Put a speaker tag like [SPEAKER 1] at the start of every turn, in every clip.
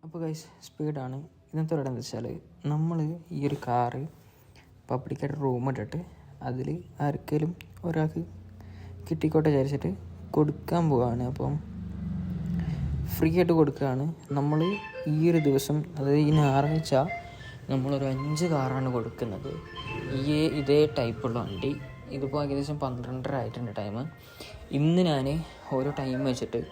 [SPEAKER 1] അപ്പോൾ ഗൈസ് സ്പീഡാണ്. ഇന്നത്തെ ഇവിടെ എന്താ വെച്ചാൽ നമ്മൾ ഈ ഒരു കാറ് പബ്ലിക്കായിട്ട് റൂം ഇട്ടിട്ട് അതിൽ ആർക്കെങ്കിലും ഒരാൾക്ക് കിട്ടിക്കോട്ടെ വിചാരിച്ചിട്ട് കൊടുക്കാൻ പോവുകയാണ്. അപ്പം ഫ്രീ ആയിട്ട് കൊടുക്കുകയാണ്. നമ്മൾ ഈ ഒരു ദിവസം, അതായത് ഈ ഞായറാഴ്ച നമ്മളൊരു 5 കാറാണ് കൊടുക്കുന്നത്. ഇതേ ടൈപ്പുള്ള വണ്ടി. ഇതിപ്പോൾ ഏകദേശം 12:30 ആയിട്ടുണ്ട് ടൈം. ഇന്ന് ഞാൻ ഓരോ ടൈം വെച്ചിട്ട്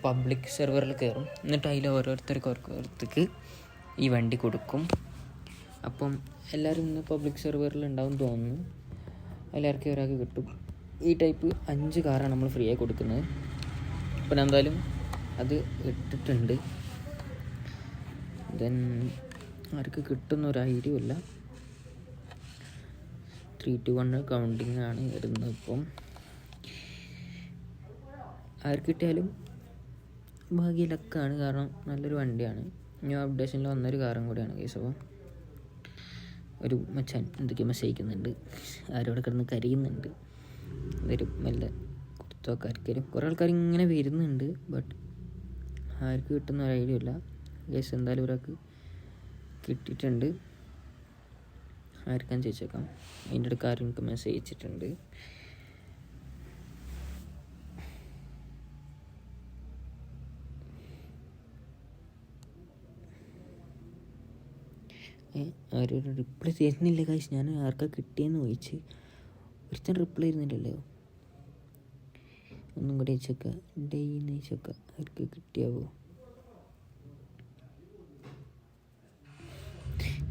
[SPEAKER 1] പബ്ലിക് സെർവറിൽ കയറും. എന്നിട്ട് അതിൽ ഓരോരുത്തർക്ക് ഈ വണ്ടി കൊടുക്കും. അപ്പം എല്ലാവരും ഇന്ന് പബ്ലിക് സെർവറിൽ ഉണ്ടാവും തോന്നുന്നു. എല്ലാവർക്കും ഒരാൾക്ക് കിട്ടും. ഈ ടൈപ്പ് 5 കാറാണ് നമ്മൾ ഫ്രീ ആയി കൊടുക്കുന്നത്. അപ്പം എന്തായാലും അത് ഇട്ടിട്ടുണ്ട്. ദെൻ ആർക്ക് കിട്ടുന്ന ഒരു ഐഡിയ ഇല്ല. 3, 2, 1 കൗണ്ടിങ് ആണ് വരുന്നത്. ഇപ്പം ആർക്ക് കിട്ടിയാലും ഭാഗ്യലക്കാണ്. കാരണം നല്ലൊരു വണ്ടിയാണ്. ന്യൂ അപ്ഡേഷനിൽ വന്നൊരു കാറും കൂടിയാണ് കേസ്. അപ്പോൾ ഒരു മച്ചാൻ എന്തൊക്കെയോ മെസ്സേജിക്കുന്നുണ്ട്, ആരോടെ കിടന്ന് കരയുന്നുണ്ട്. ഇതൊരു മെല്ലെ കൊടുത്തൊക്കെ ആർക്കാരും കുറേ ആൾക്കാർ ഇങ്ങനെ വരുന്നുണ്ട്. ബട്ട് ആർക്ക് കിട്ടുന്ന ഒരു ഐഡിയ ഇല്ല കേസ്. എന്തായാലും ഒരാൾക്ക് കിട്ടിയിട്ടുണ്ട്. ആർക്കാന്ന് ചോദിച്ചേക്കാം. അതിൻ്റെ അടുത്ത് ആരും എനിക്ക് മെസ്സേജ് അയച്ചിട്ടുണ്ട്. ആരും റിപ്ലൈ തരുന്നില്ല കാശ്. ഞാൻ ആർക്കാ കിട്ടിയെന്ന് ചോദിച്ച് ഒരുത്തൻ റിപ്ലൈ തരുന്നില്ലല്ലോ. ഒന്നും കൂടി അയച്ചേക്കാം. ഡെയിന്ന് അയച്ചേക്കാം. ആർക്ക് കിട്ടിയാവോ?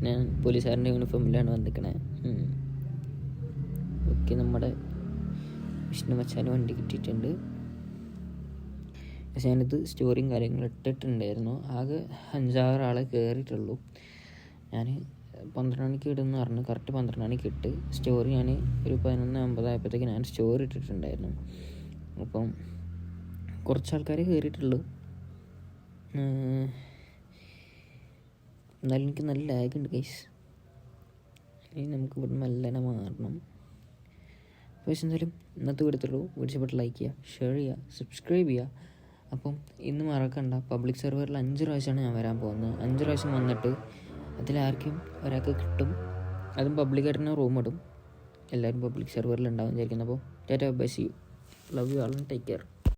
[SPEAKER 1] ഞാൻ പോലീസുകാരൻ്റെ യൂണിഫോമിലാണ് വന്നിരിക്കണേ. ഓക്കെ, നമ്മുടെ വിഷ്ണു മച്ചാൻ വണ്ടി കിട്ടിയിട്ടുണ്ട്. പക്ഷേ ഞാനിത് സ്റ്റോറിയും കാര്യങ്ങളും ഇട്ടിട്ടുണ്ടായിരുന്നു. ആകെ 5-6 ആളെ കയറിയിട്ടുള്ളൂ. ഞാൻ 12 മണിക്ക് ഇടുമെന്ന് പറഞ്ഞു. കറക്റ്റ് 12 മണിക്ക് ഇട്ട് സ്റ്റോറി ഞാൻ ഒരു 11:50 ആയപ്പോഴത്തേക്ക് ഞാൻ സ്റ്റോറി ഇട്ടിട്ടുണ്ടായിരുന്നു. അപ്പം കുറച്ച് ആൾക്കാരെ കയറിയിട്ടുള്ളൂ. എന്നാലും എനിക്ക് നല്ല ലാഗ് ഉണ്ട് ഗൈസ്. ഇനി നമുക്ക് ഇവിടെ മെല്ലനെ മാറണം. പക്ഷേ എന്തായാലും ഇന്നത്തെ വീടത്തുള്ളൂ. വീഡിയോ ലൈക്ക് ചെയ്യുക, ഷെയർ ചെയ്യുക, സബ്സ്ക്രൈബ് ചെയ്യുക. അപ്പം ഇന്ന് മറക്കണ്ട, പബ്ലിക് സെർവറിൽ 5 പ്രാവശ്യമാണ് ഞാൻ വരാൻ പോകുന്നത്. 5 പ്രാവശ്യം വന്നിട്ട് അതിലാർക്കും ഒരാൾക്ക് കിട്ടും. അതും പബ്ലിക്കായിട്ട് തന്നെ റൂം ഇടും. എല്ലാവരും പബ്ലിക് സെർവറിൽ ഉണ്ടാവും വിചാരിക്കുന്നു. അപ്പോൾ tata bye, see you, love you all, take care.